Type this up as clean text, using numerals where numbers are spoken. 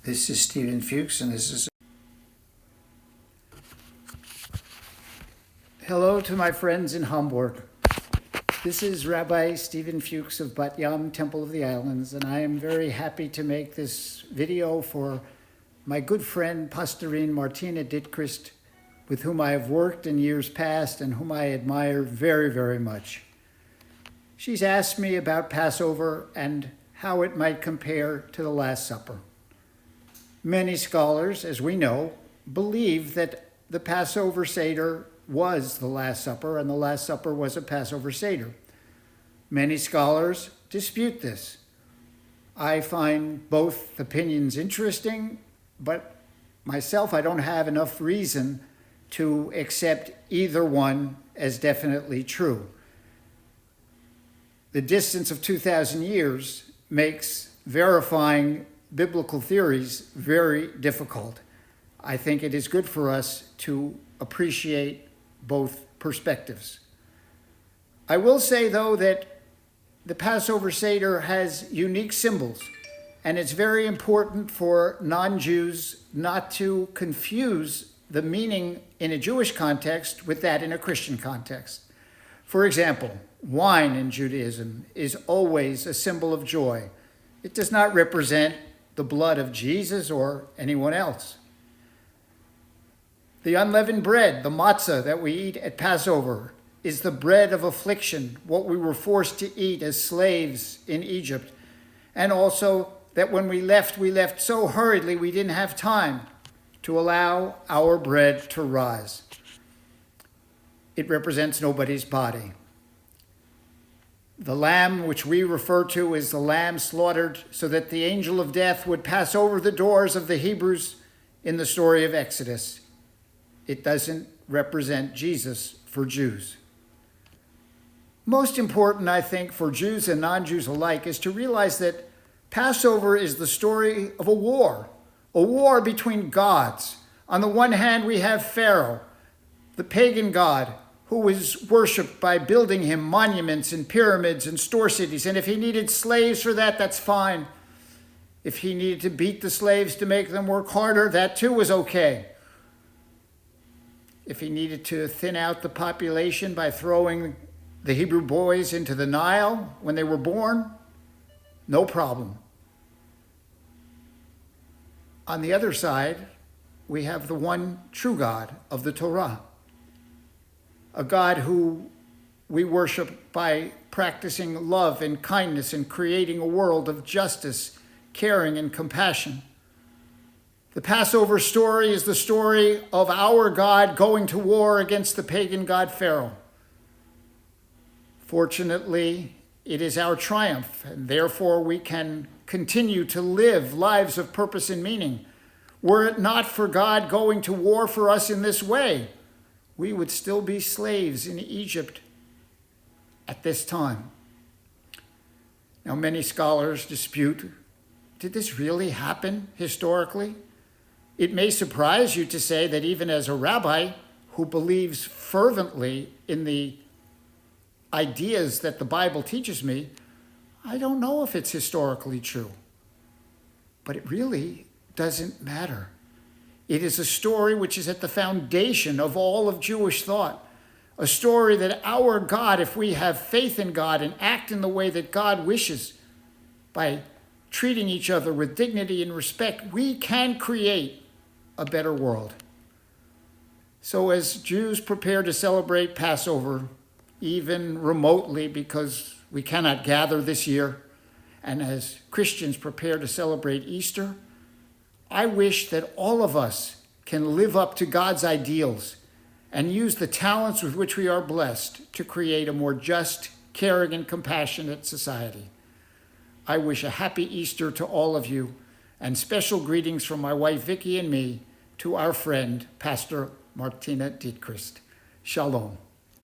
This is Stephen Fuchs, and this is... Hello to my friends in Hamburg. This is Rabbi Stephen Fuchs of Bat Yam Temple of the Islands, and I am very happy to make this video for my good friend, Pastorine Martina Ditchrist, with whom I have worked in years past and whom I admire very, very much. She's asked me about Passover and how it might compare to the Last Supper. Many scholars, as we know, believe that the Passover Seder was the Last Supper and the Last Supper was a Passover Seder. Many scholars dispute this. I find both opinions interesting, but myself, I don't have enough reason to accept either one as definitely true. The distance of 2,000 years makes verifying biblical theories very difficult. I think it is good for us to appreciate both perspectives. I will say, though, that the Passover Seder has unique symbols, and it's very important for non-Jews not to confuse the meaning in a Jewish context with that in a Christian context. For example, wine in Judaism is always a symbol of joy. It does not represent the blood of Jesus or anyone else. The unleavened bread, the matzah that we eat at Passover, is the bread of affliction, what we were forced to eat as slaves in Egypt. And also that when we left so hurriedly we didn't have time to allow our bread to rise. It represents nobody's body. The lamb, which we refer to as the lamb slaughtered so that the angel of death would pass over the doors of the Hebrews in the story of Exodus. It doesn't represent Jesus for Jews. Most important, I think, for Jews and non-Jews alike, is to realize that Passover is the story of a war between gods. On the one hand, we have Pharaoh, the pagan god, who was worshipped by building him monuments and pyramids and store cities. And if he needed slaves for that, that's fine. If he needed to beat the slaves to make them work harder, that too was okay. If he needed to thin out the population by throwing the Hebrew boys into the Nile when they were born, no problem. On the other side, we have the one true God of the Torah, a God who we worship by practicing love and kindness and creating a world of justice, caring, and compassion. The Passover story is the story of our God going to war against the pagan god Pharaoh. Fortunately, it is our triumph, and therefore we can continue to live lives of purpose and meaning. Were it not for God going to war for us in this way, we would still be slaves in Egypt at this time. Now, many scholars dispute, did this really happen historically? It may surprise you to say that even as a rabbi who believes fervently in the ideas that the Bible teaches me, I don't know if it's historically true. But it really doesn't matter. It is a story which is at the foundation of all of Jewish thought. A story that our God, if we have faith in God and act in the way that God wishes, by treating each other with dignity and respect, we can create a better world. So as Jews prepare to celebrate Passover, even remotely because we cannot gather this year, and as Christians prepare to celebrate Easter, I wish that all of us can live up to God's ideals and use the talents with which we are blessed to create a more just, caring, and compassionate society. I wish a happy Easter to all of you, and special greetings from my wife Vicky and me to our friend, Pastor Martina Ditchrist. Shalom.